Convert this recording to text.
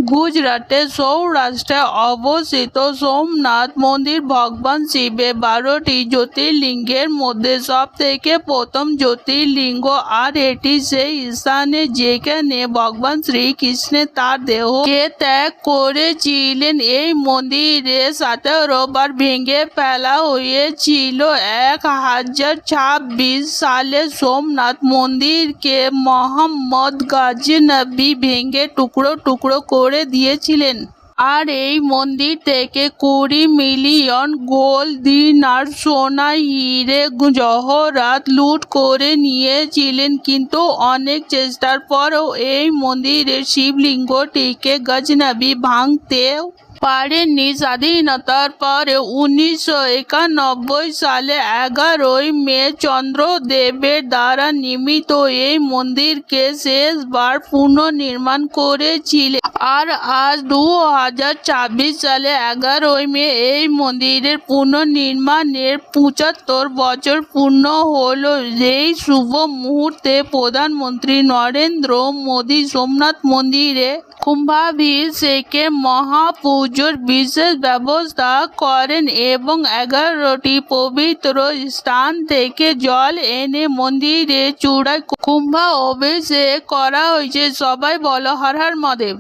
গুজরাটের সৌরাষ্ট্রে অবস্থিত সোমনাথ মন্দির ভগবান শিবের 12টি জ্যোতির্লিঙ্গের মধ্যে সব থেকে প্রথম জ্যোতির্লিঙ্গ, আর এটি সেই স্থানে যেখানে ভগবান শ্রীকৃষ্ণের তার দেহকে ত্যাগ করেছিলেন। এই মন্দিরে 17 বার ভেঙে ফেলা হয়েছিল। 1026 সালে সোমনাথ মন্দিরকে মোহাম্মদ গাজনবী ভেঙে টুকরো টুকরো করে দিয়েছিলেন। আর এই মন্দির থেকে 20 মিলিয়ন গোল্ড দিনার, সোনা, হিরে জহরাত লুট করে নিয়েছিলেন। কিন্তু অনেক চেষ্টার পরেও এই মন্দিরের শিবলিঙ্গটিকে গজনবী ভাঙতেও পারেননি। স্বাধীনতার পরে 1991 সালে 11 মে চন্দ্রদেবের দ্বারা নির্মিত এই মন্দিরকে শেষবার পুনর্নির্মাণ করেছিলেন। আর আজ 2026 সালে 11 মে এই মন্দিরের পুনর্নির্মাণের 75 বছর পূর্ণ হলো। এই শুভ মুহূর্তে প্রধানমন্ত্রী নরেন্দ্র মোদী সোমনাথ মন্দিরে কুম্ভাভিষেকের মহাপুজোর বিশেষ ব্যবস্থা করেন এবং 11টি পবিত্র স্থান থেকে জল এনে মন্দিরের চূড়ায় কুম্ভাভিষেক করা হয়েছে। সবাই বলো হর হর মহাদেব।